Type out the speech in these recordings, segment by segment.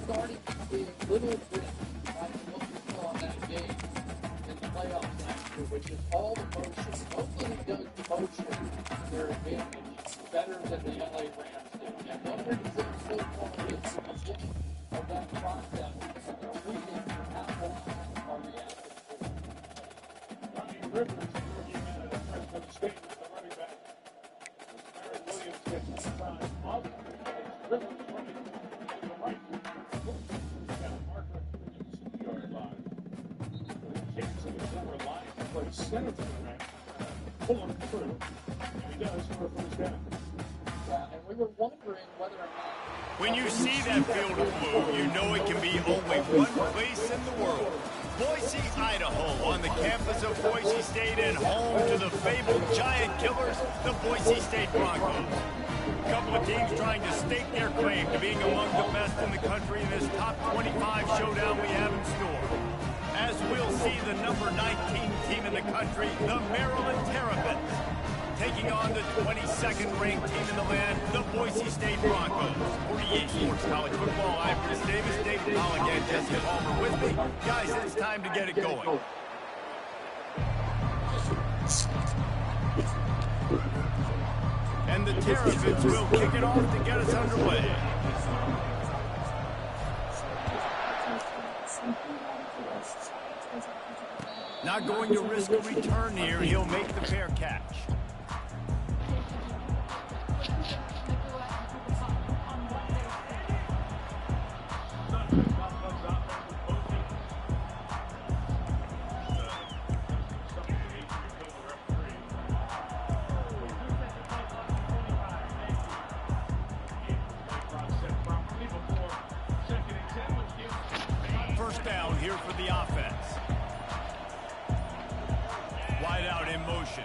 Starting the little bit like what we saw in that game in the playoffs last year, which is all the motion. Nobody does the motion to their advantage better than the LA Rams do. And what brings them so far is the beginning of that process, and they're reading how are reacting to it. Rivers working at Fresno State as the running back. Aaron Williams gets inside. Rivers running to the right. Got a marker at the 6-yard line. Jackson is over line to play center for the Rams. Pull him through. And he does for a first down. Yeah, and we were wondering whether or not... When you see that field of blue, you know it can be only one place in the world. Boise, Idaho, on the campus of Boise State and home to the fabled giant killers, the Boise State Broncos. A couple of teams trying to stake their claim to being among the best in the country in this top 25 showdown we have in store. As we'll see the number 19 team in the country, the Maryland Terrapins, taking on the 22nd ranked team in the land, the Boise State Broncos. 48 Sports College Football, I'm Chris Davis, David Pollock and Jesse Palmer with me. Guys, it's time to get it going. And the Terrapins will kick it off to get us underway. Not going to risk a return here, he'll make the fair catch. First down here for the offense. Wide out in motion.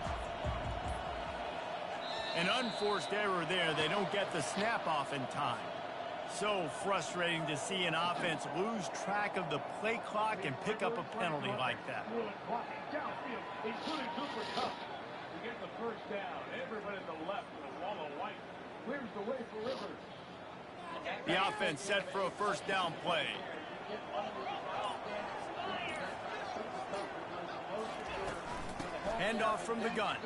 An unforced error there. They don't get the snap off in time. So frustrating to see an offense lose track of the play clock and pick up a penalty like that. Including Cooper Kupp to get the first down. Everybody at the left with a wall of white. Clears the way for Rivers. The offense set for a first down play. Handoff from the gun.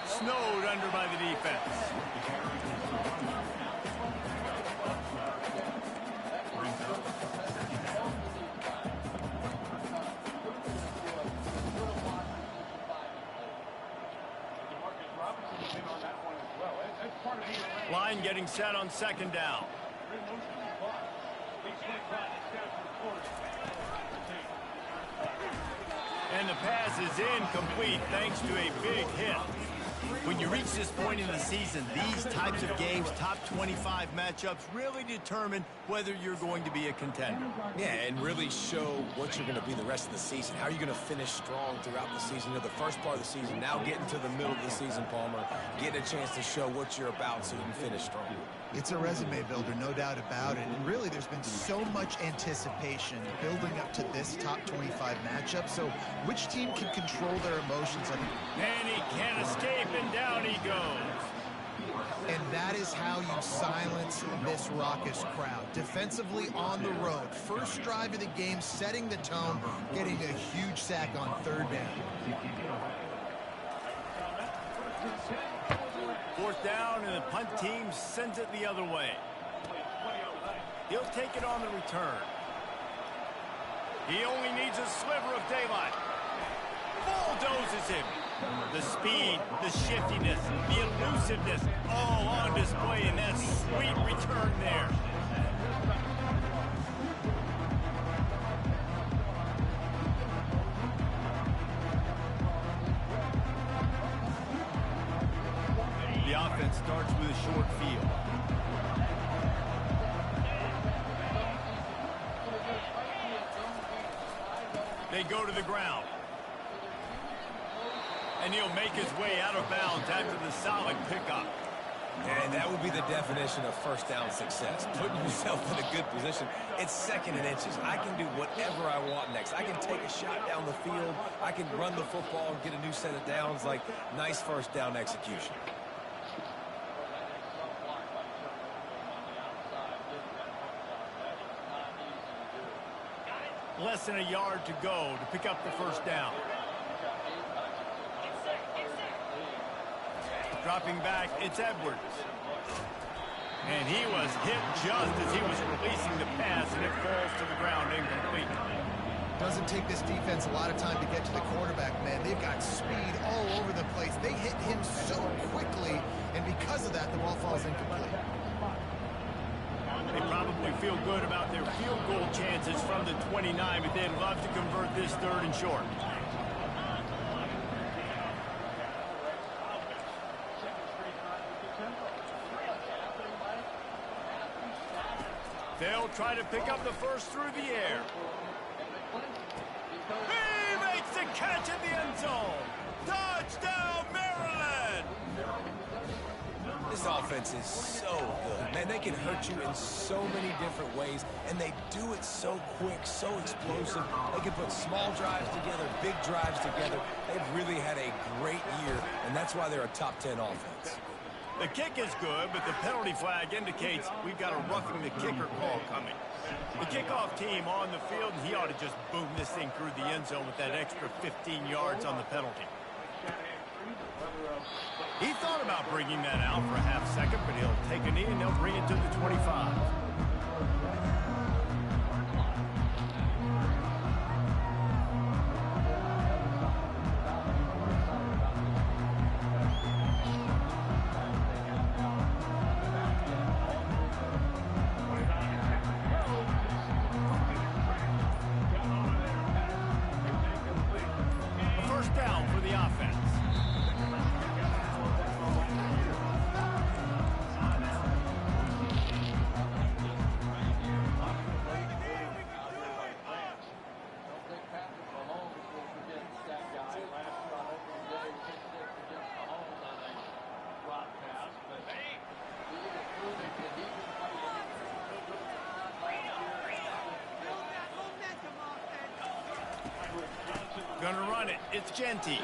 Snowed under by the defense. Line getting set on second down. And the pass is incomplete thanks to a big hit. When you reach this point in the season, these types of games, top 25 matchups, really determine whether you're going to be a contender. Yeah, and really show what you're going to be the rest of the season. How are you going to finish strong throughout the season? You know, the first part of the season, now getting to the middle of the season, Palmer, getting a chance to show what you're about so you can finish strong. It's a resume builder, no doubt about it. And really, there's been so much anticipation building up to this top 25 matchup. So which team can control their emotions? And he can't escape, and down he goes. And that is how you silence this raucous crowd. Defensively on the road. First drive of the game, setting the tone, getting a huge sack on third down. Fourth down, and the punt team sends it the other way. He'll take it on the return. He only needs a sliver of daylight. Bulldozes him. The speed, the shiftiness, the elusiveness, all on display in that sweet return there. The offense starts with a short field. They go to the ground. And he'll make his way out of bounds after the solid pickup. And that would be the definition of first down success. Putting yourself in a good position. It's second and inches. I can do whatever I want next. I can take a shot down the field. I can run the football and get a new set of downs. Like, nice first down execution. Less than a yard to go to pick up the first down. Dropping back, it's Edwards. And he was hit just as he was releasing the pass, and it falls to the ground incomplete. Doesn't take this defense a lot of time to get to the quarterback, man. They've got speed all over the place. They hit him so quickly, and because of that, the ball falls incomplete. They probably feel good about their field goal chances from the 29, but they'd love to convert this third and short. They'll try to pick up the first through the air. He makes the catch in the end zone. Touchdown, Maryland! This offense is so good. Man, they can hurt you in so many different ways, and they do it so quick, so explosive. They can put small drives together, big drives together. They've really had a great year, and that's why they're a top 10 offense. The kick is good, but the penalty flag indicates we've got a roughing the kicker call coming. The kickoff team on the field, and he ought to just boom this thing through the end zone with that extra 15 yards on the penalty. He thought about bringing that out for a half second, but he'll take a knee and they'll bring it to the 25. A first down for the offense. Gonna run it. It's Genty.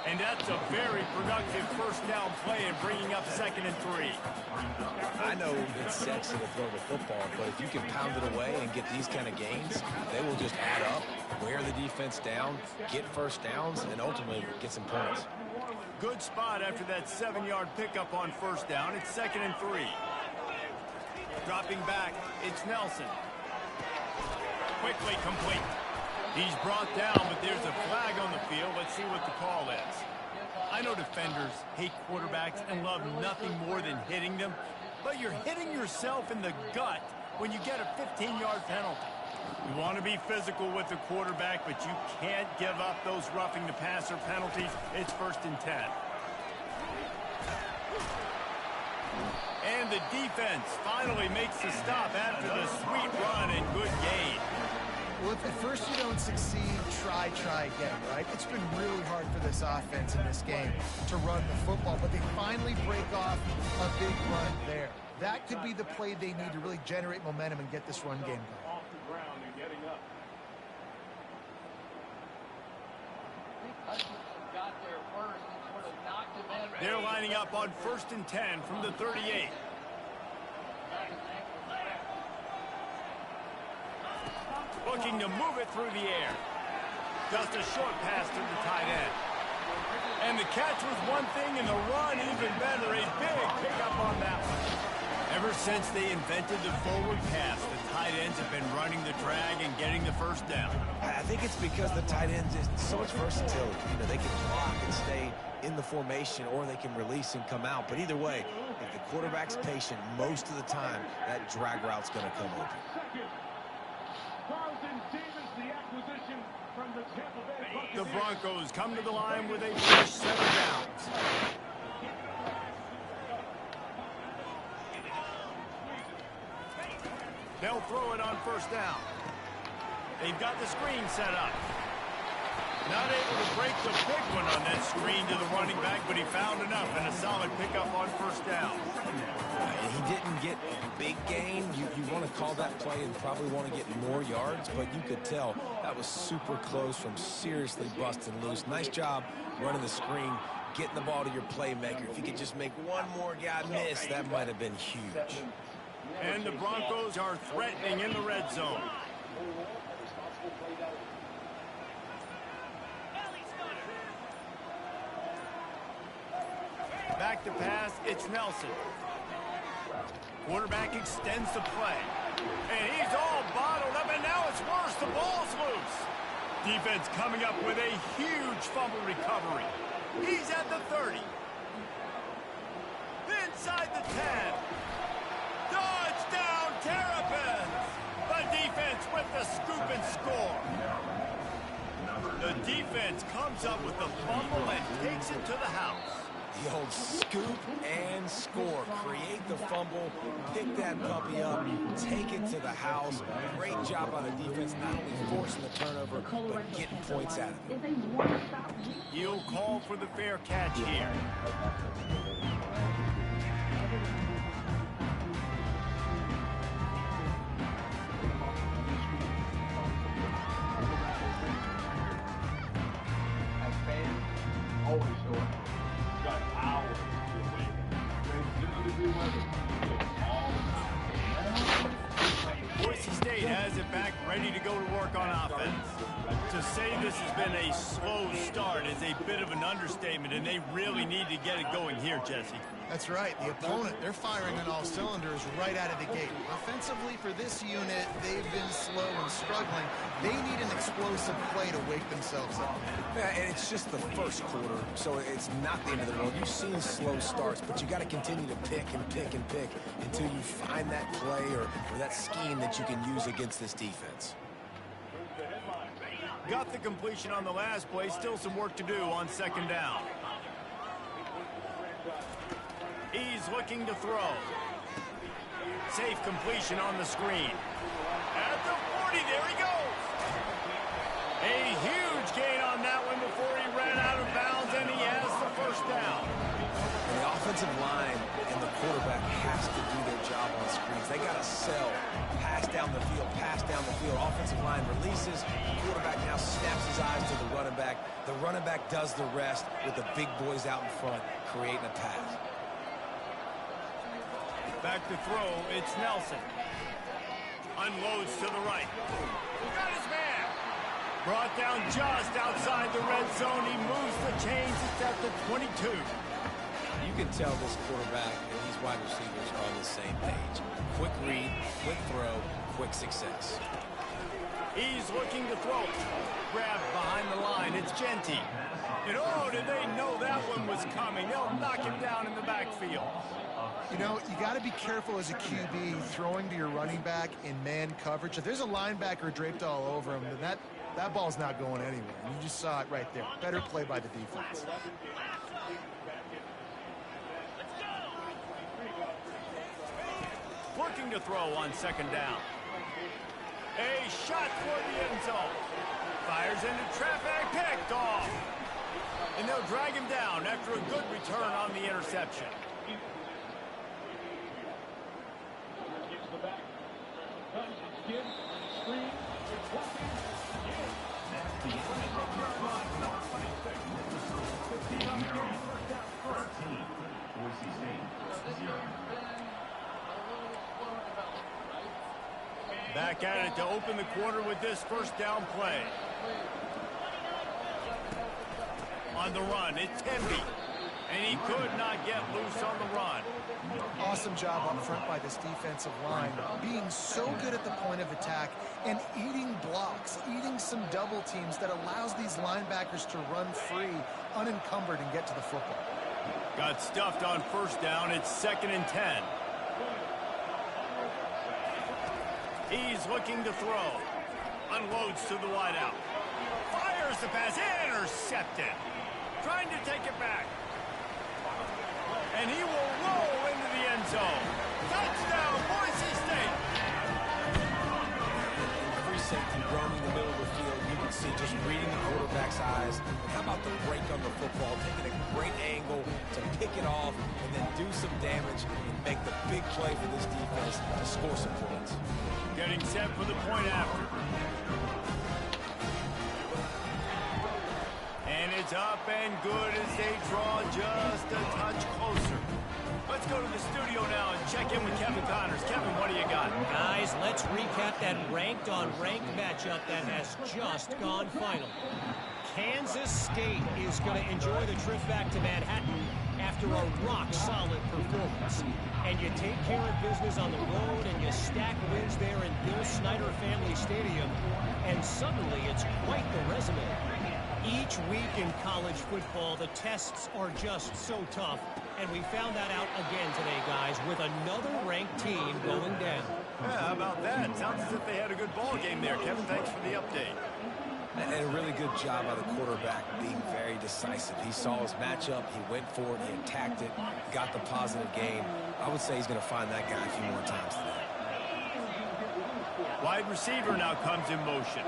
And that's a very productive first down play and bringing up 2nd and 3. I know it's sexy to throw the football, but if you can pound it away and get these kind of gains, they will just add up, wear the defense down, get first downs, and ultimately get some points. Good spot after that 7-yard pickup on first down. It's 2nd and 3. Dropping back, it's Nelson. Quickly complete. He's brought down, but there's a flag on the field. Let's see what the call is. I know defenders hate quarterbacks and love nothing more than hitting them, but you're hitting yourself in the gut when you get a 15-yard penalty. You want to be physical with the quarterback, but you can't give up those roughing the passer penalties. It's 1st and 10. And the defense finally makes the stop after the sweet run and good gain. Well, if at first you don't succeed, try again, right? It's been really hard for this offense in this game to run the football, but they finally break off a big run there. That could be the play they need to really generate momentum and get this run game going. Off the ground and getting up. They're lining up on 1st and 10 from the 38. Looking to move it through the air. Just a short pass to the tight end. And the catch was one thing and the run even better. A big pickup on that one. Ever since they invented the forward pass, the tight ends have been running the drag and getting the first down. I think it's because the tight ends is so much versatility. You know, they can block and stay in the formation, or they can release and come out. But either way, if the quarterback's patient most of the time, that drag route's going to come open. The Broncos come to the line with a fresh set of downs. They'll throw it on first down. They've got the screen set up. Not able to break the big one on that screen to the running back, but he found enough and a solid pickup on first down. He didn't get a big gain. You want to call that play and probably want to get more yards, but you could tell that was super close from seriously busting loose. Nice job running the screen, getting the ball to your playmaker. If you could just make one more guy miss, that might have been huge. And the Broncos are threatening in the red zone. Back to pass, it's Nelson. Quarterback extends the play. And he's all bottled up, and now it's worse. The ball's loose. Defense coming up with a huge fumble recovery. He's at the 30. Inside the 10. Touchdown, Terrapins! The defense with the scoop and score. The defense comes up with the fumble and takes it to the house. The old scoop and score. Create the fumble, pick that puppy up, take it to the house. Great job by the defense, not only forcing the turnover, but getting points out of it. He'll call for the fair catch here. Boise State has it back, ready to go to work on offense. To say this has been a slow start is a bit of an understatement, and they really need to get it going here, Jesse. That's right. The opponent, they're firing on all cylinders right out of the gate. Offensively, for this unit, they've been slow and struggling. They need an explosive play to wake themselves up. Yeah, and it's just the first quarter, so it's not the end of the world. You've seen slow starts, but you got to continue to pick and pick and pick until you find that play or that scheme that you can use against this defense. Got the completion on the last play. Still some work to do on second down. He's looking to throw. Safe completion on the screen. At the 40, there he goes. A huge gain on that one before he ran out of bounds, and he has the first down. And the offensive line and the quarterback has to do their job on screens. They got to sell. Pass down the field, pass down the field. Offensive line releases. Quarterback now snaps his eyes to the running back. The running back does the rest with the big boys out in front, creating a pass. Back to throw, it's Nelson. Unloads to the right. Got his man. Brought down just outside the red zone. He moves the chains. It's at the 22. You can tell this quarterback and these wide receivers are on the same page. Quick read, quick throw, quick success. He's looking to throw. Grabbed behind the line. It's Genty. And oh, did they know that one was coming? They'll knock him down in the backfield. You know, you got to be careful as a QB throwing to your running back in man coverage. If there's a linebacker draped all over him, then that ball's not going anywhere. And you just saw it right there. Better play by the defense. Looking to throw on second down. A shot toward the end zone. Fires into traffic, picked off. And they'll drag him down after a good return on the interception. Back at it to open the quarter with this first down play. On the run, it's Temby. And he could not get loose on the run. Awesome job up front by this defensive line, being so good at the point of attack and eating blocks, eating some double teams that allows these linebackers to run free, unencumbered, and get to the football. Got stuffed on first down. It's 2nd and 10. He's looking to throw. Unloads to the wideout. Fires the pass. Intercepted. Trying to take it back. And he will roll into the end zone. Touchdown, Boise State. Free safety roaming the middle of the field. You can see just reading the quarterback. quarterback's eyes. And how about the break on the football, taking a great angle to pick it off and then do some damage and make the big play for this defense to score some points. Getting set for the point after. And it's up and good as they draw just a touch closer. Let's go to the studio now and check in with Kevin Connors. Kevin, what do you got? Guys, let's recap that ranked-on-ranked matchup that has just gone final. Kansas State is going to enjoy the trip back to Manhattan after a rock-solid performance. And you take care of business on the road and you stack wins there in Bill Snyder Family Stadium, and suddenly it's quite the resume. Each week in college football, the tests are just so tough, and we found that out again today, guys, with another ranked team going down. Yeah, how about that? Sounds as if they had a good ball game there. Kevin, thanks for the update. And a really good job by the quarterback being very decisive. He saw his matchup, he went for it, he attacked it, got the positive gain. I would say he's going to find that guy a few more times today. Wide receiver now comes in motion.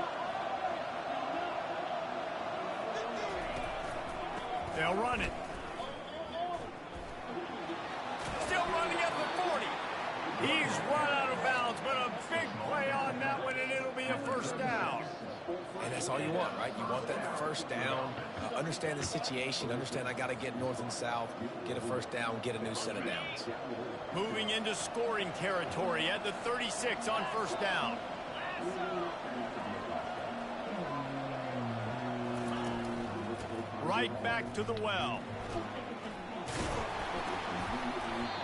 They'll run it. Still running at the 40. He's run out of bounds, but a big play on that one, and it'll be a first down. And that's all you want, right? You want that first down, understand the situation, understand I got to get north and south, get a first down, get a new set of downs. Moving into scoring territory at the 36 on first down. Right back to the well.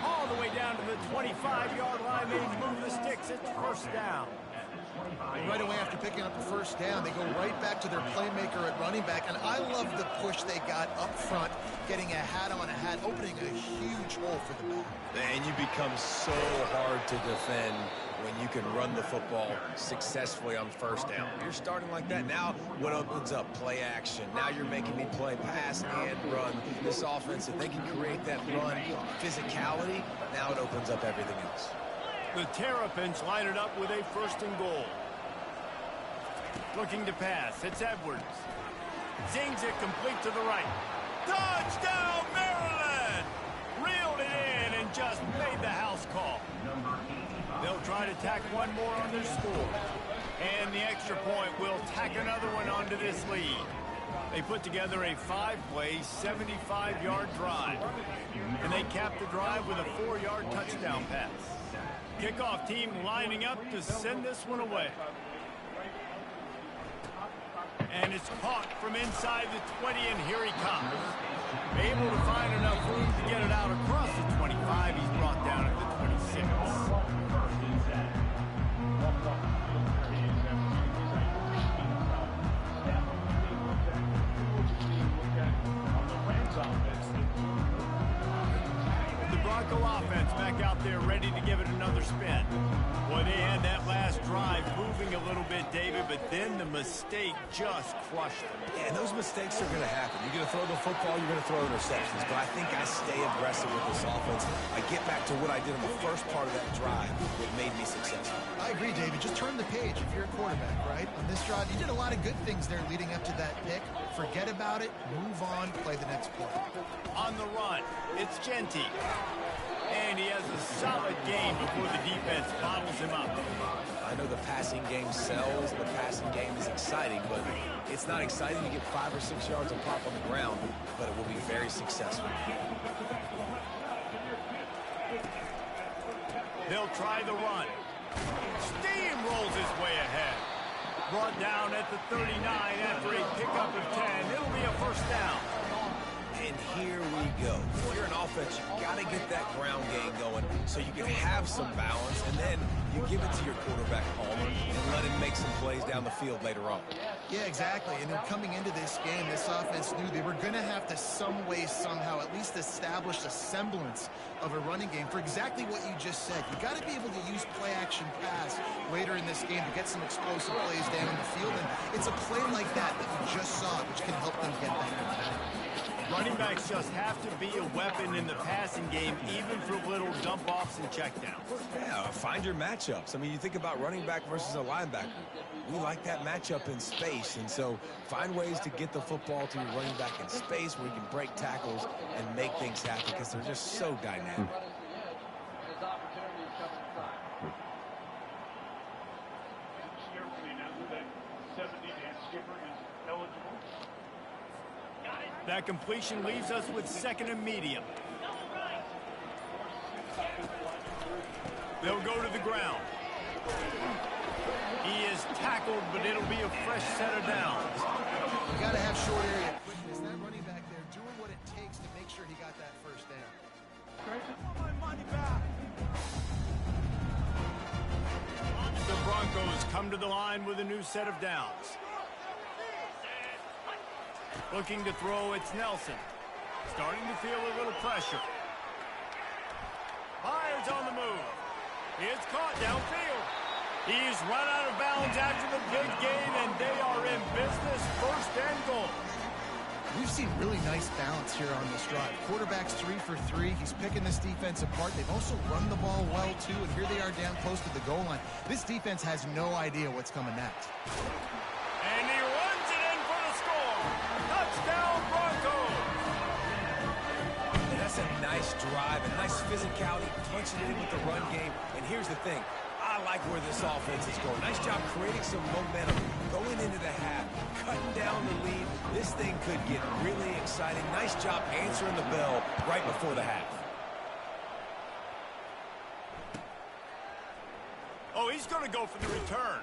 All the way down to the 25-yard line. They move the sticks. It's first down. Right away after picking up the first down, they go right back to their playmaker at running back. And I love the push they got up front, getting a hat on a hat, opening a huge hole for the back. And you become so hard to defend when you can run the football successfully on first down. You're starting like that. Now what opens up? Play action. Now you're making me play pass and run. This offense, if they can create that run physicality, now it opens up everything else. The Terrapins line it up with a first and goal. Looking to pass. It's Edwards. Zings it complete to the right. Touchdown, Maryland! Reeled it in and just made the house call. They'll try to tack one more on their score. And the extra point will tack another one onto this lead. They put together a 5-play, 75-yard drive. And they cap the drive with a 4-yard touchdown pass. Kickoff team lining up to send this one away. And it's caught from inside the 20, and here he comes. Able to find enough room to get it out across the 25. He's brought down at the 26. The Bronco offense back out there ready to give it another spin. Boy, they had that last drive moving a little bit, David, but then the mistake just crushed them. Yeah, and those mistakes are going to happen. You're going to throw the football, you're going to throw interceptions. But I think I stay aggressive with this offense. I get back to what I did in the first part of that drive that made me successful. I agree, David. Just turn the page if you're a quarterback, right? On this drive, you did a lot of good things there leading up to that pick. Forget about it, move on, play the next play. On the run, it's Genty. And he has a solid game before the defense bottles him up. I know the passing game sells, the passing game is exciting, but it's not exciting to get 5 or 6 yards of pop on the ground, but it will be very successful. They'll try the run. Steamrolls his way ahead. Brought down at the 39 after a pickup of 10. It'll be a first down. And here we go. If you're an offense, you got to get that ground game going so you can have some balance, and then you give it to your quarterback, Palmer, and let him make some plays down the field later on. Yeah, exactly. And then coming into this game, this offense knew they were going to have to some way, somehow, at least establish a semblance of a running game for exactly what you just said. You got to be able to use play-action pass later in this game to get some explosive plays down the field, and it's a play like that that we just saw, which can help them get that. Running backs just have to be a weapon in the passing game, even for little dump-offs and checkdowns. Yeah, find your matchups. I mean, you think about running back versus a linebacker. We like that matchup in space, and so find ways to get the football to your running back in space where you can break tackles and make things happen because they're just so dynamic. That completion leaves us with 2nd and medium. They'll go to the ground. He is tackled, but it'll be a fresh set of downs. You got to have short area quickness. That running back there doing what it takes to make sure he got that first down. The Broncos come to the line with a new set of downs. Looking to throw, it's Nelson. Starting to feel a little pressure. Fires on the move. He is caught downfield. He's run out of bounds after the big gain, and they are in business, 1st and goal. We've seen really nice balance here on this drive. Quarterback's 3 for 3. He's picking this defense apart. They've also run the ball well, too, and here they are down close to the goal line. This defense has no idea what's coming next. And he runs it in for the score. Touchdown, Broncos. And that's a nice drive, a nice physicality, punching it in with the run game. And here's the thing. I like where this offense is going. Nice job creating some momentum, going into the half, cutting down the lead. This thing could get really exciting. Nice job answering the bell right before the half. Oh, he's going to go for the return.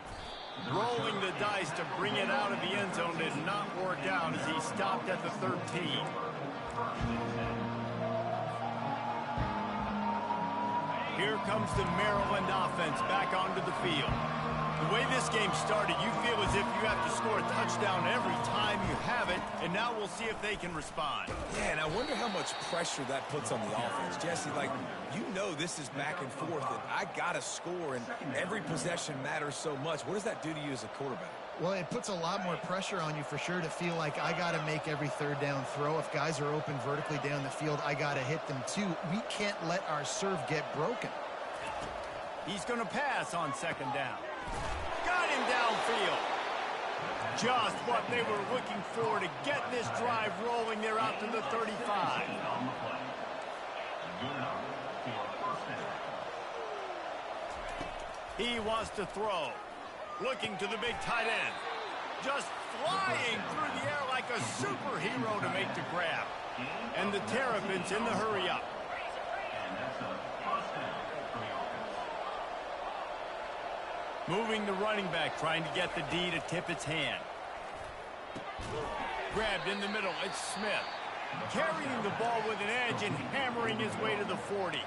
Rolling the dice to bring it out of the end zone did not work out as he stopped at the 13. Here comes the Maryland offense back onto the field. The way this game started, you feel as if you have to score a touchdown every time you have it, and now we'll see if they can respond. Yeah, and I wonder how much pressure that puts on the offense. Jesse, like, you know this is back and forth, and I got to score, and every possession matters so much. What does that do to you as a quarterback? Well, it puts a lot more pressure on you for sure to feel like I got to make every 3rd down throw. If guys are open vertically down the field, I got to hit them too. We can't let our serve get broken. He's going to pass on 2nd down. Got him downfield. Just what they were looking for to get this drive rolling. They're out to the 35. He wants to throw. Looking to the big tight end. Just flying through the air like a superhero to make the grab. And the Terrapins in the hurry-up. Moving the running back, trying to get the D to tip its hand. Grabbed in the middle, it's Smith. Carrying the ball with an edge and hammering his way to the 40.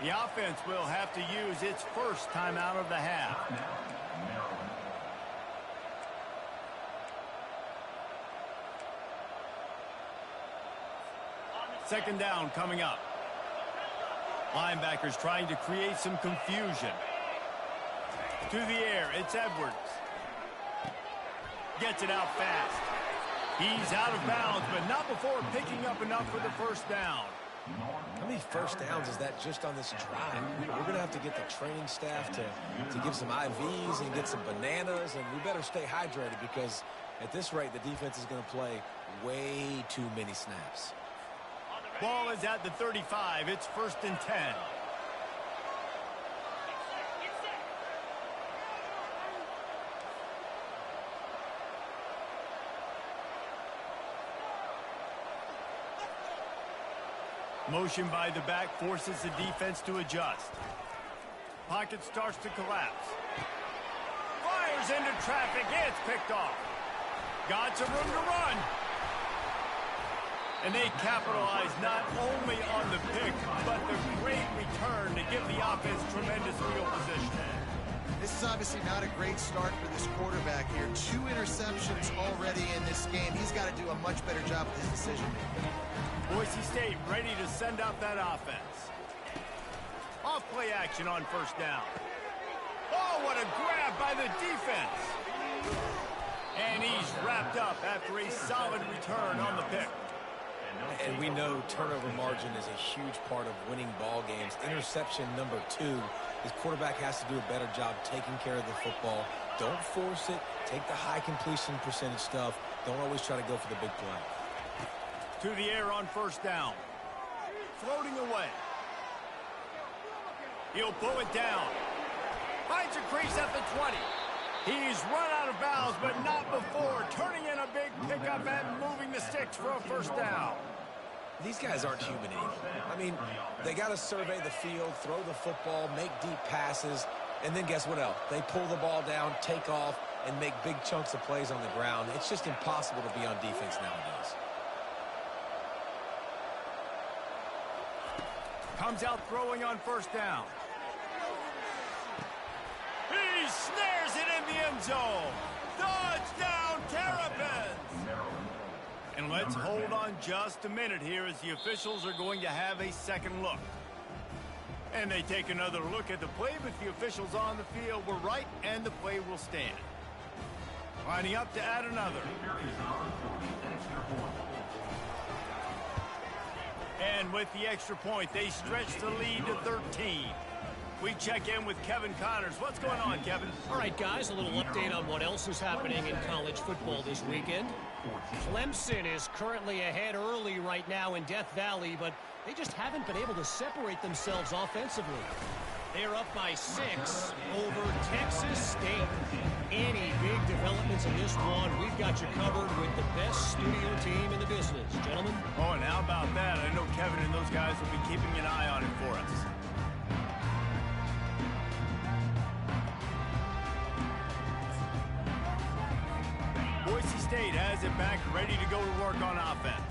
The offense will have to use its first timeout of the half. Second down coming up. Linebackers trying to create some confusion. To the air, it's Edwards. Gets it out fast. He's out of bounds, but not before picking up enough for the 1st down. How many first downs is that just on this drive? We're going to have to get the training staff to give some IVs and get some bananas, and we better stay hydrated because at this rate, the defense is going to play way too many snaps. Ball is at the 35. It's 1st and 10. Motion by the back forces the defense to adjust. Pocket starts to collapse. Fires into traffic. It's picked off. Got some room to run. And they capitalize not only on the pick, but the great return to give the offense tremendous field position. This is obviously not a great start for this quarterback here. 2 interceptions already in this game. He's got to do a much better job with his decision-making. Boise State ready to send out that offense. Off play action on 1st down. Oh, what a grab by the defense. And he's wrapped up after a solid return on the pick. And we know turnover margin is a huge part of winning ball games. Interception number 2. His quarterback has to do a better job taking care of the football. Don't force it. Take the high completion percentage stuff. Don't always try to go for the big play. To the air on first down. Floating away. He'll pull it down. Finds a crease at the 20. He's run out of bounds, but not before. Turning in a big pickup and moving the sticks for a first down. These guys aren't human anymore. I mean, they got to survey the field, throw the football, make deep passes, and then guess what else? They pull the ball down, take off, and make big chunks of plays on the ground. It's just impossible to be on defense nowadays. Comes out throwing on first down. He snares it in the end zone. Touchdown, Terrapins! And let's hold on just a minute here as the officials are going to have a second look. And they take another look at the play, but the officials on the field were right, and the play will stand. Lining up to add another. And with the extra point, they stretch the lead to 13. We check in with Kevin Connors. What's going on, Kevin? All right, guys, a little update on what else is happening in college football this weekend. Clemson is currently ahead early right now in Death Valley, but they just haven't been able to separate themselves offensively. They're up by 6 over Texas State. Any big developments in this one, we've got you covered with the best studio team in the business. Gentlemen? Oh, and how about that? I know Kevin and those guys will be keeping an eye on it for us. Boise State has it back, ready to go to work on offense.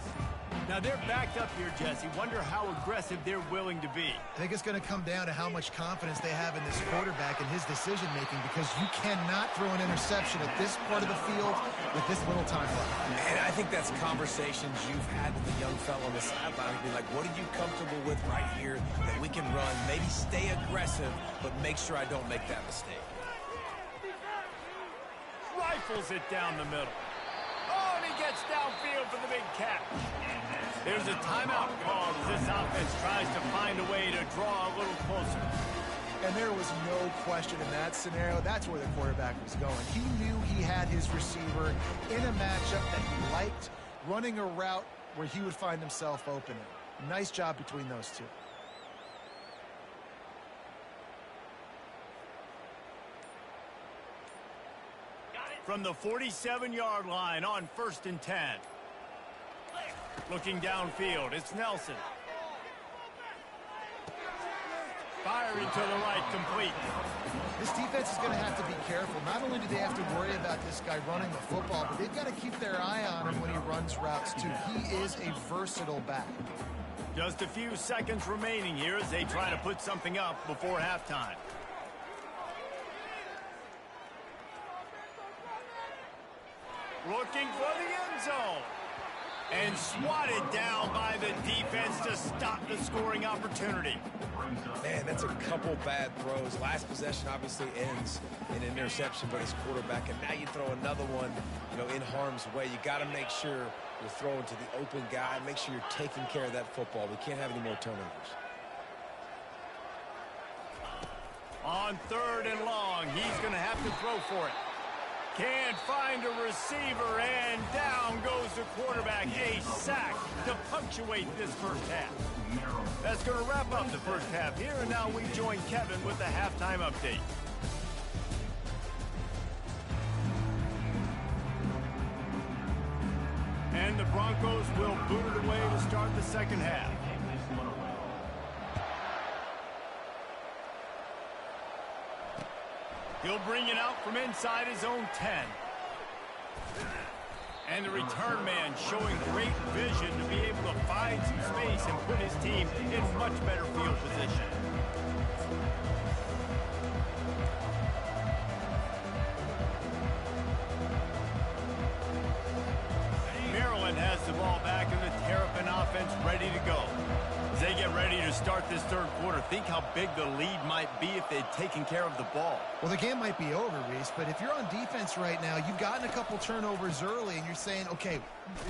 Now they're backed up here, Jesse. Wonder how aggressive they're willing to be. I think it's going to come down to how much confidence they have in this quarterback and his decision-making, because you cannot throw an interception at this part of the field with this little time left. And I think that's conversations you've had with the young fellow on the sideline. Be like, what are you comfortable with right here that we can run? Maybe stay aggressive, but make sure I don't make that mistake. Rifles it down the middle. Oh, and he gets downfield for the big catch. There's a timeout called as this offense tries to find a way to draw a little closer. And there was no question in that scenario. That's where the quarterback was going. He knew he had his receiver in a matchup that he liked, running a route where he would find himself open. Nice job between those two. From the 47-yard line on 1st and 10. Looking downfield, it's Nelson. Firing to the right, complete. This defense is going to have to be careful. Not only do they have to worry about this guy running the football, but they've got to keep their eye on him when he runs routes, too. He is a versatile back. Just a few seconds remaining here as they try to put something up before halftime. Looking for the end zone. And swatted down by the defense to stop the scoring opportunity. Man, that's a couple bad throws. Last possession obviously ends in an interception by his quarterback, and now you throw another one, in harm's way. You got to make sure you're throwing to the open guy. Make sure you're taking care of that football. We can't have any more turnovers. On 3rd and long, he's going to have to throw for it. Can't find a receiver, and down goes the quarterback. A sack to punctuate this first half. That's going to wrap up the first half here, and now we join Kevin with the halftime update. And the Broncos will boot it away to start the second half. He'll bring it out from inside his own 10. And the return man showing great vision to be able to find some space and put his team in much better field position. Maryland has the ball back and the Terrapin offense ready to go. As they get ready to start this third quarter, think how big the lead might be if they'd taken care of the ball. Well, the game might be over, Reese, but if you're on defense right now, you've gotten a couple turnovers early, and you're saying, okay,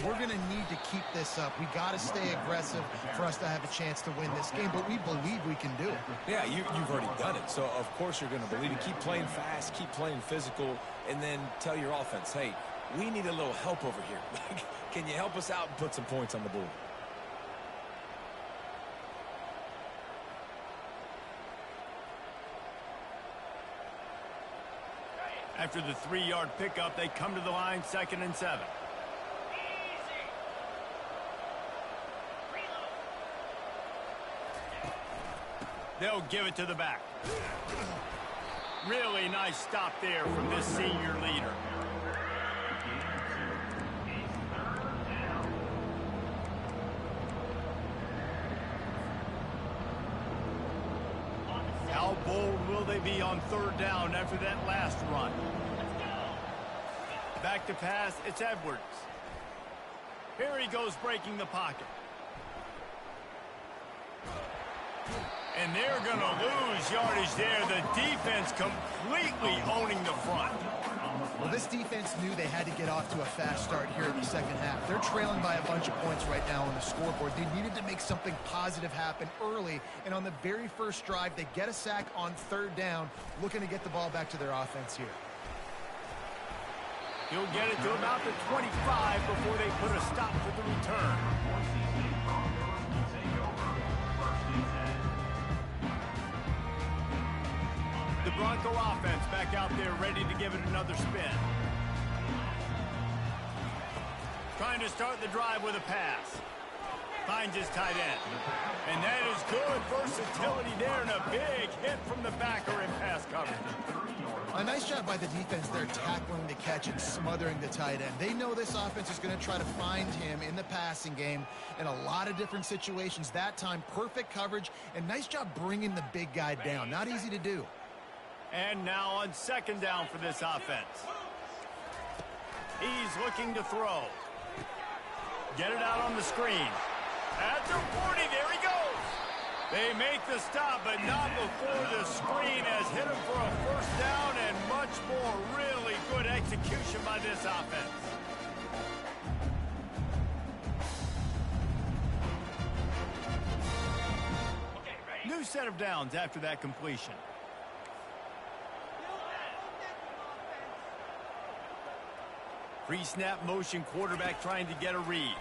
we're going to need to keep this up. We got to stay aggressive for us to have a chance to win this game, but we believe we can do it. Yeah, you've already done it, so of course you're going to believe it. Keep playing fast, keep playing physical, and then tell your offense, hey, we need a little help over here. Can you help us out and put some points on the board? After the 3-yard pickup, they come to the line, 2nd and 7. They'll give it to the back. Really nice stop there from this senior leader. How bold will they be on 3rd down after that last run? Back to pass, it's Edwards. Here he goes breaking the pocket. And they're going to lose yardage there. The defense completely owning the front. Well, this defense knew they had to get off to a fast start here in the second half. They're trailing by a bunch of points right now on the scoreboard. They needed to make something positive happen early, and on the very first drive, they get a sack on 3rd down, looking to get the ball back to their offense here. He'll get it to about the 25 before they put a stop to the return. The Bronco offense back out there ready to give it another spin. Trying to start the drive with a pass. Finds his tight end. And that is good versatility there and a big hit from the backer in pass coverage. A nice job by the defense there tackling the catch and smothering the tight end. They know this offense is going to try to find him in the passing game in a lot of different situations. That time, perfect coverage and nice job bringing the big guy down. Not easy to do. And now on 2nd down for this offense. He's looking to throw. Get it out on the screen. At the 40, there he goes. They make the stop, but not before the screen has hit him for a 1st down and much more. Really good execution by this offense. New set of downs after that completion. Pre-snap motion quarterback trying to get a read.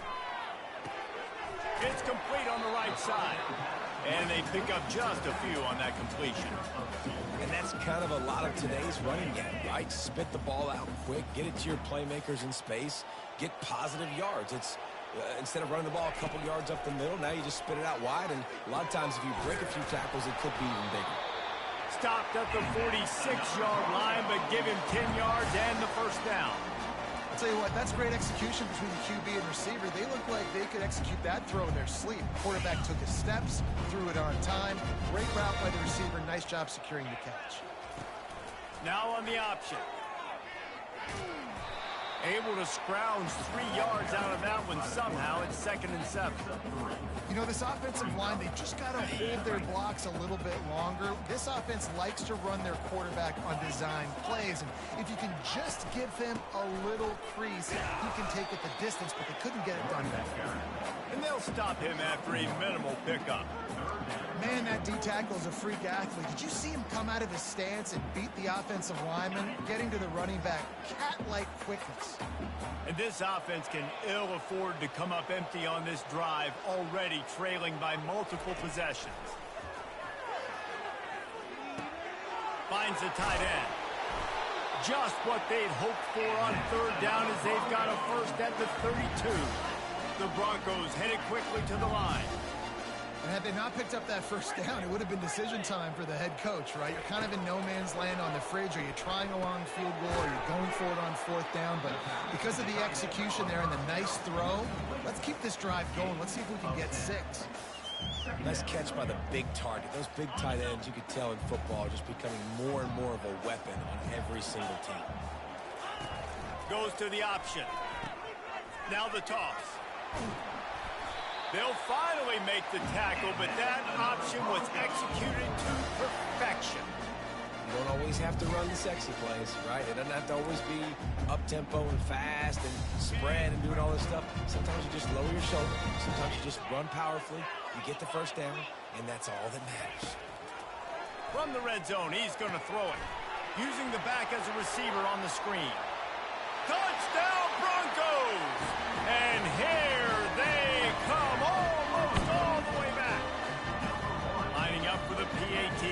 It's complete on the right side. And they pick up just a few on that completion. And that's kind of a lot of today's running game, right? Spit the ball out quick, get it to your playmakers in space, get positive yards. It's instead of running the ball a couple yards up the middle, now you just spit it out wide, and a lot of times if you break a few tackles, it could be even bigger. Stopped at the 46-yard line, but give him 10 yards and the 1st down. I'll tell you what, that's great execution between the QB and receiver. They look like they could execute that throw in their sleep. Quarterback took his steps, threw it on time. Great route by the receiver. Nice job securing the catch. Now on the option. Able to scrounge 3 yards out of that one somehow. It's 2nd and 7. You know, this offensive line, they just got to hold their blocks a little bit longer. This offense likes to run their quarterback on design plays, and if you can just give him a little crease, he can take it the distance, but they couldn't get it done back there. And they'll stop him after a minimal pickup. Man, that D-tackle is a freak athlete. Did you see him come out of his stance and beat the offensive lineman, getting to the running back? Cat-like quickness. And this offense can ill afford to come up empty on this drive, already trailing by multiple possessions. Finds the tight end. Just what they'd hoped for on 3rd down as they've got a 1st at the 32. The Broncos headed quickly to the line. And had they not picked up that 1st down, it would have been decision time for the head coach, right? You're kind of in no man's land on the fridge. Are you trying a long field goal? Are you going for it on 4th down? But because of the execution there and the nice throw, let's keep this drive going. Let's see if we can get 6. Nice catch by the big target. Those big tight ends, you could tell in football, are just becoming more and more of a weapon on every single team. Goes to the option. Now the toss. They'll finally make the tackle, but that option was executed to perfection. You don't always have to run the sexy plays, right? It doesn't have to always be up-tempo and fast and spread and doing all this stuff. Sometimes you just lower your shoulder. Sometimes you just run powerfully. You get the first down, and that's all that matters. From the red zone, he's going to throw it. Using the back as a receiver on the screen. Touchdown, Broncos! And here they come, almost all the way back. Lining up for the PAT.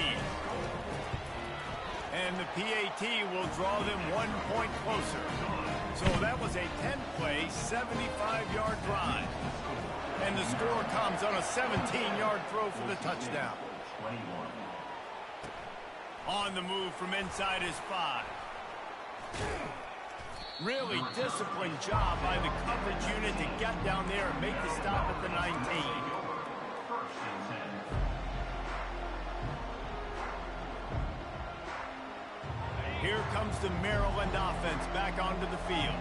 And the PAT will draw them 1 point closer. So that was a 10-play, 75-yard drive. And the score comes on a 17-yard throw for the touchdown. On the move from inside his 5. Really disciplined job by the coverage unit to get down there and make the stop at the 19. Here comes the Maryland offense back onto the field.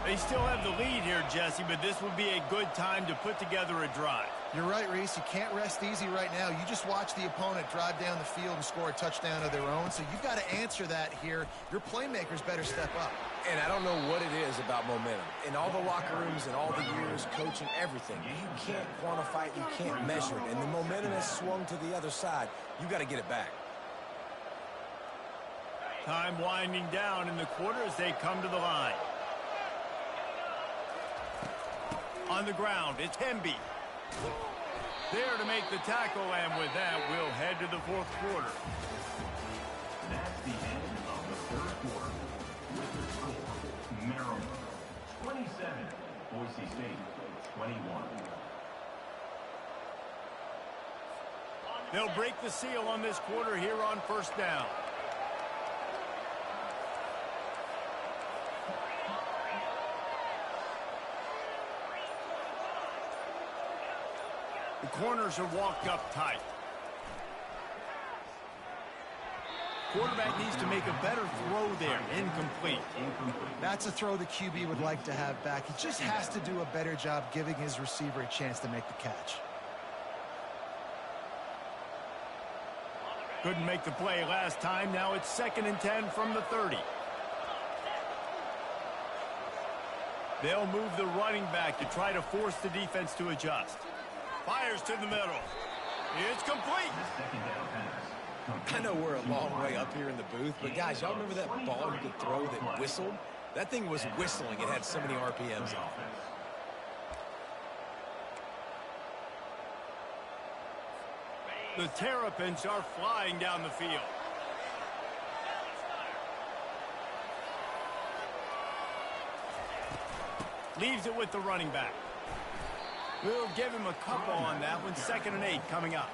They still have the lead here, Jesse, but this would be a good time to put together a drive. You're right, Reese. You can't rest easy right now. You just watch the opponent drive down the field and score a touchdown of their own, so you've got to answer that here. Your playmakers better step up. And I don't know what it is about momentum. In all the locker rooms and all the years, coaching, everything, you can't quantify it, you can't measure it. And the momentum has swung to the other side. You got to get it back. Time winding down in the quarter as they come to the line. On the ground, it's Hemby. There to make the tackle, and with that, we'll head to the fourth quarter. That's the end of the third quarter. With the score, Maryland 27, Boise State 21. They'll break the seal on this quarter here on first down. The corners are walked up tight. Quarterback needs to make a better throw there. Incomplete. That's a throw the QB would like to have back. He just has to do a better job giving his receiver a chance to make the catch. Couldn't make the play last time. Now it's 2nd and 10 from the 30. They'll move the running back to try to force the defense to adjust. Fires to the middle. It's complete. I know we're a long way up here in the booth, but guys, y'all remember that ball you could throw that whistled? That thing was whistling. It had so many RPMs on it. The Terrapins are flying down the field. Leaves it with the running back. We'll give him a couple on that one. 2nd and 8 coming up.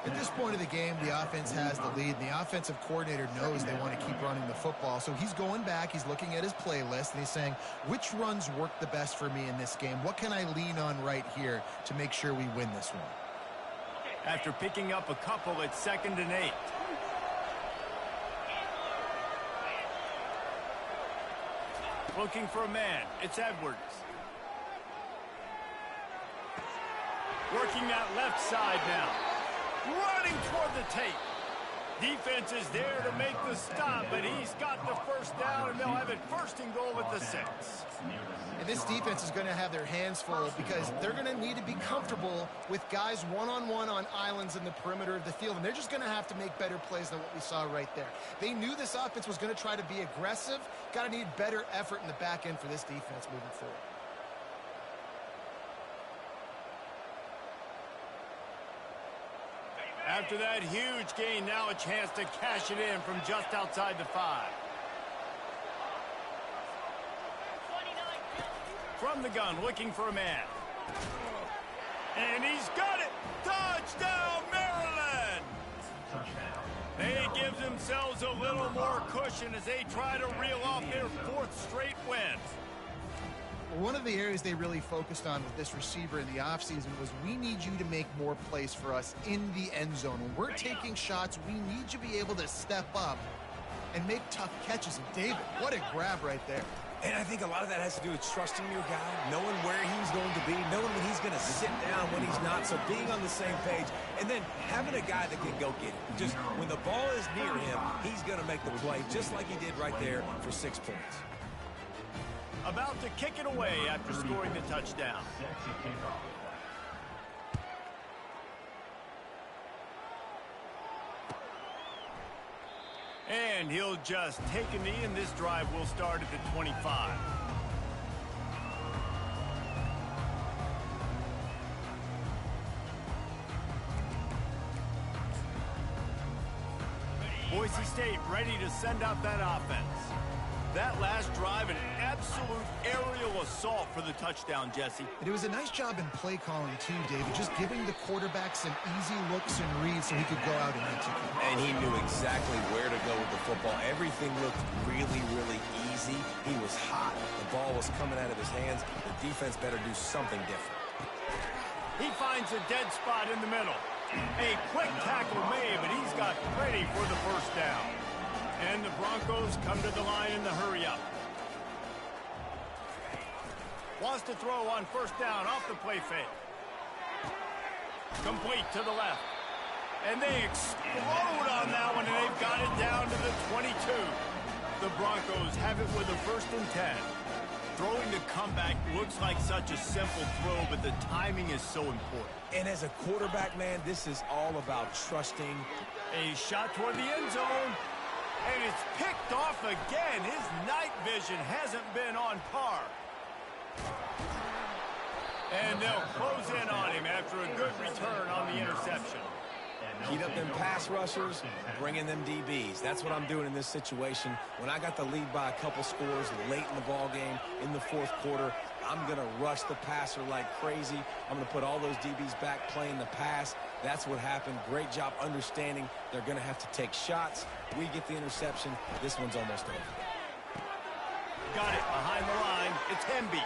At this point of the game, the offense has the lead, and the offensive coordinator knows they want to keep running the football. So he's going back, he's looking at his playlist, and he's saying, which runs work the best for me in this game? What can I lean on right here to make sure we win this one? After picking up a couple, it's 2nd and 8. Looking for a man. It's Edwards. Working that left side now. Running toward the tape. Defense is there to make the stop, but he's got the first down, and they'll have it 1st and goal at the 6. And this defense is going to have their hands full because they're going to need to be comfortable with guys one-on-one on islands in the perimeter of the field, and they're just going to have to make better plays than what we saw right there. They knew this offense was going to try to be aggressive. Got to need better effort in the back end for this defense moving forward. After that huge gain, now a chance to cash it in from just outside the 5. From the gun, looking for a man. And he's got it! Touchdown, Maryland! They give themselves a little more cushion as they try to reel off their 4th straight win. One of the areas they really focused on with this receiver in the offseason was we need you to make more plays for us in the end zone. When we're taking shots, we need you to be able to step up and make tough catches. And David, what a grab right there. And I think a lot of that has to do with trusting your guy, knowing where he's going to be, knowing when he's going to sit down, when he's not. So being on the same page, and then having a guy that can go get it. Just when the ball is near him, he's going to make the play, just like he did right there for 6 points. About to kick it away after scoring the touchdown. And he'll just take a knee, and this drive will start at the 25. Boise State ready to send out that offense. That last drive, an absolute aerial assault for the touchdown, Jesse. And it was a nice job in play calling, too, David, just giving the quarterback some easy looks and reads so he could go out and execute. And he knew exactly where to go with the football. Everything looked really, really easy. He was hot. The ball was coming out of his hands. The defense better do something different. He finds a dead spot in the middle. A quick tackle made, but he's got ready for the first down. And the Broncos come to the line in the hurry-up. Wants to throw on first down off the play fake. Complete to the left. And they explode on that one, and they've got it down to the 22. The Broncos have it with a 1st and 10. Throwing the comeback looks like such a simple throw, but the timing is so important. And as a quarterback, man, this is all about trusting. A shot toward the end zone. And it's picked off again. His night vision hasn't been on par. And they'll close in on him after a good return on the interception. Heat up them pass rushers, bring in them DBs. That's what I'm doing in this situation. When I got the lead by a couple scores late in the ball game, in the 4th quarter, I'm going to rush the passer like crazy. I'm going to put all those DBs back playing the pass. That's what happened. Great job understanding they're going to have to take shots. We get the interception. This one's almost over. Got it behind the line. It's Hemby.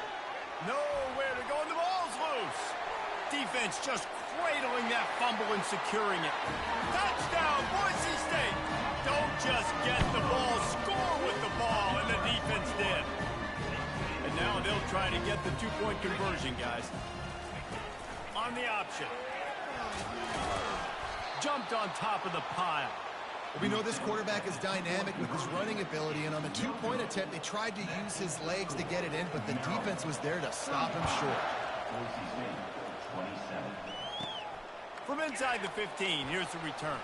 Nowhere to go, and the ball's loose. Defense just cradling that fumble and securing it. Touchdown, Boise State. Don't just get the ball, score with the ball, and the defense did. And now they'll try to get the 2-point conversion, guys. On the option. Jumped on top of the pile. We know this quarterback is dynamic with his running ability, and on the 2-point attempt, they tried to use his legs to get it in, but the defense was there to stop him short. From inside the 15, here's the return.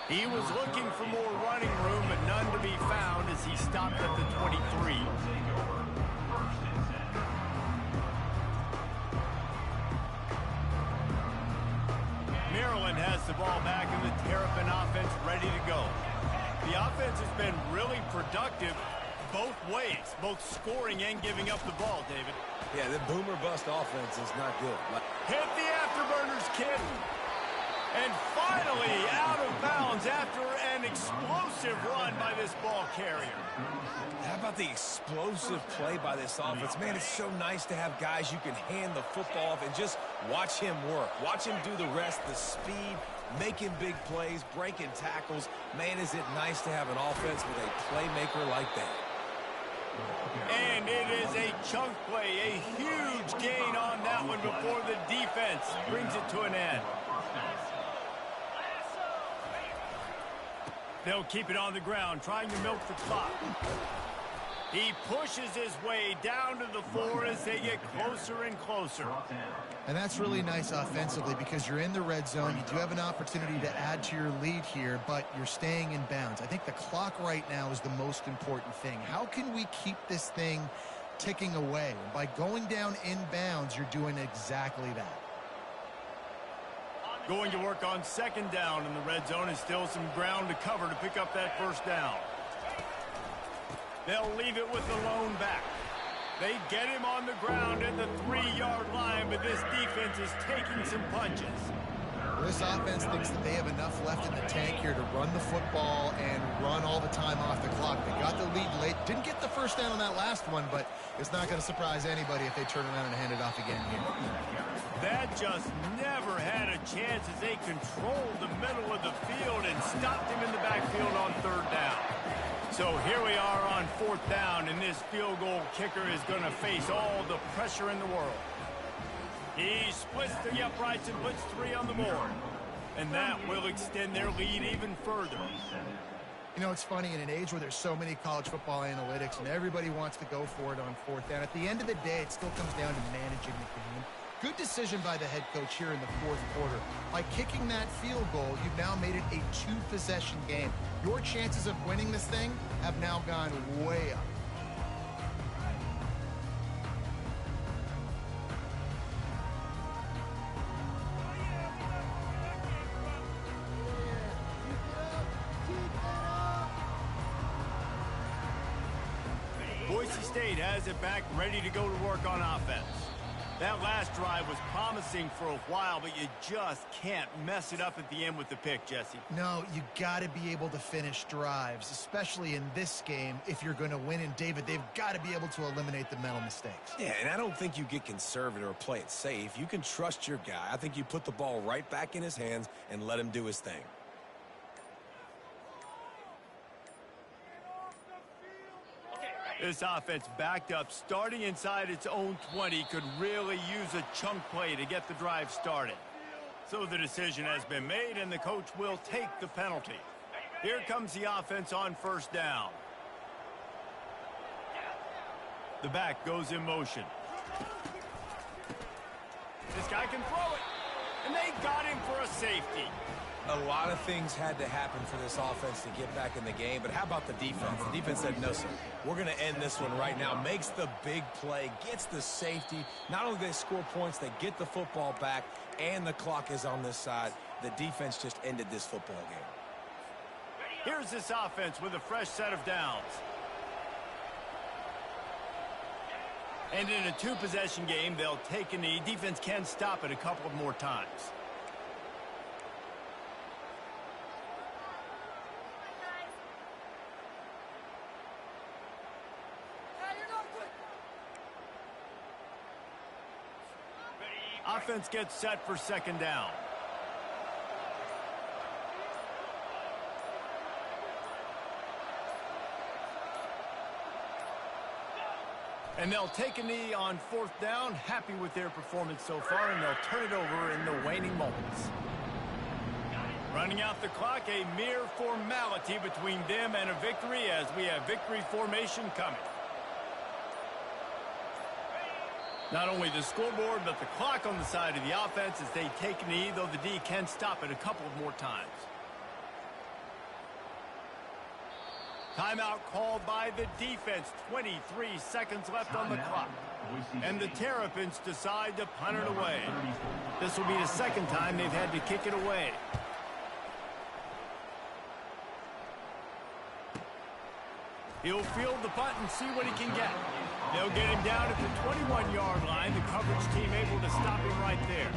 He was looking for more running room, but none to be found as he stopped at the 23. Maryland has the ball back in the Terrapin offense ready to go. The offense has been really productive both ways, both scoring and giving up the ball, David. Yeah, the boomer bust offense is not good. Hit the afterburners, kid. And finally out of bounds after an explosive run by this ball carrier. How about the explosive play by this offense? Man, it's so nice to have guys you can hand the football off and just watch him work. Watch him do the rest, the speed, making big plays, breaking tackles. Man, is it nice to have an offense with a playmaker like that. And it is a chunk play, a huge gain on that one before the defense brings it to an end. They'll keep it on the ground, trying to milk the clock. He pushes his way down to the 4 as they get closer and closer. And that's really nice offensively because you're in the red zone. You do have an opportunity to add to your lead here, but you're staying in bounds. I think the clock right now is the most important thing. How can we keep this thing ticking away? And by going down in bounds, you're doing exactly that. Going to work on 2nd down in the red zone, and still some ground to cover to pick up that 1st down. They'll leave it with the lone back. They get him on the ground at the 3-yard line, but this defense is taking some punches. This offense thinks that they have enough left in the tank here to run the football and run all the time off the clock. They got the lead late, didn't get the 1st first down on that last one, but it's not going to surprise anybody if they turn around and hand it off again here. That just never had a chance as they controlled the middle of the field and stopped him in the backfield on third down. So here we are on fourth down, and this field goal kicker is going to face all the pressure in the world. He splits the uprights and puts 3 on the board. And that will extend their lead even further. You know, it's funny, in an age where there's so many college football analytics and everybody wants to go for it on fourth down, at the end of the day, it still comes down to managing the game. Good decision by the head coach here in the fourth quarter. By kicking that field goal, you've now made it a 2-possession game. Your chances of winning this thing have now gone way up. Boise State has it back, ready to go to work on offense. That last drive was promising for a while, but you just can't mess it up at the end with the pick, Jesse. No, you got to be able to finish drives, especially in this game if you're going to win. And, David, they've got to be able to eliminate the mental mistakes. Yeah, and I don't think you get conservative or play it safe. You can trust your guy. I think you put the ball right back in his hands and let him do his thing. This offense backed up, starting inside its own 20, could really use a chunk play to get the drive started. So the decision has been made, and the coach will take the penalty. Here comes the offense on first down. The back goes in motion. This guy can throw it, and they got him for a safety. A lot of things had to happen for this offense to get back in the game, but how about the defense? The defense said, no, sir, we're going to end this one right now. Makes the big play, gets the safety. Not only do they score points, they get the football back, and the clock is on this side. The defense just ended this football game. Here's this offense with a fresh set of downs. And in a 2-possession game, they'll take a knee. Defense can stop it a couple of more times. Offense gets set for second down. And they'll take a knee on fourth down, happy with their performance so far, and they'll turn it over in the waning moments. Running out the clock, a mere formality between them and a victory as we have victory formation coming. Not only the scoreboard, but the clock on the side of the offense as they take a knee, though the D can stop it a couple of more times. Timeout called by the defense. 23 seconds left on the clock. And the Terrapins decide to punt it away. This will be the second time they've had to kick it away. He'll field the punt and see what he can get. They'll get him down at the 21-yard line. The coverage team able to stop him right there.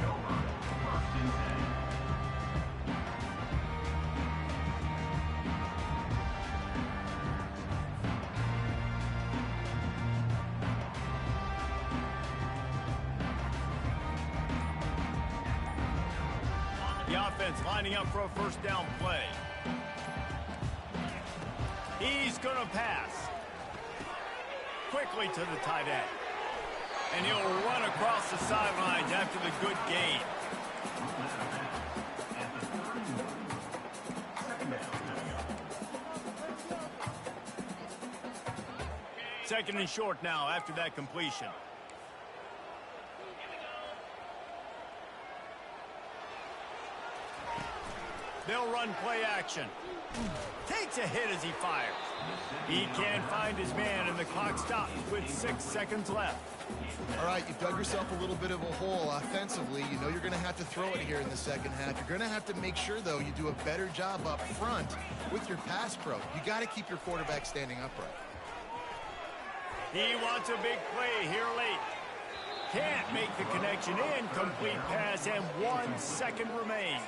The offense lining up for a first down play. He's going to pass. Quickly to the tight end. And he'll run across the sidelines after the good gain. Second and short now after that completion. They'll run play action. Takes a hit as he fires. He can't find his man, and the clock stops with 6 seconds left. All right, you've dug yourself a little bit of a hole offensively. You know you're going to have to throw it here in the second half. You're going to have to make sure, though, you do a better job up front with your pass pro. You got to keep your quarterback standing upright. He wants a big play here late. Can't make the connection. Incomplete pass, and 1 second remains.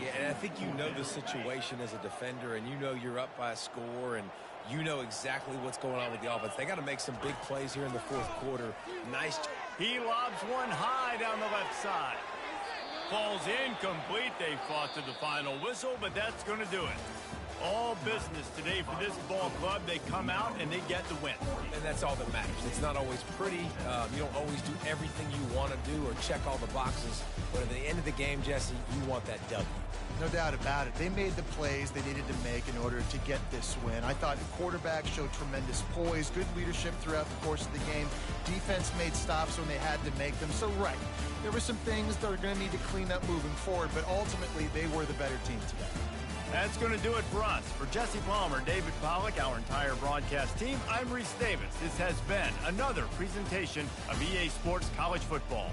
Yeah, and I think you know the situation as a defender, and you know you're up by a score, and You know exactly what's going on with the offense. They got to make some big plays here in the fourth quarter. Nice. He lobs one high down the left side. Falls incomplete. They fought to the final whistle, but that's going to do it. All business today for this ball club. They come out and they get the win. And that's all that matters. It's not always pretty. You don't always do everything you want to do or check all the boxes. But at the end of the game, Jesse, you want that W. No doubt about it. They made the plays they needed to make in order to get this win. I thought the quarterback showed tremendous poise, good leadership throughout the course of the game. Defense made stops when they had to make them. So, right, there were some things that are going to need to clean up moving forward, but ultimately they were the better team today. That's going to do it for us. For Jesse Palmer, David Pollack, our entire broadcast team, I'm Reese Davis. This has been another presentation of EA Sports College Football.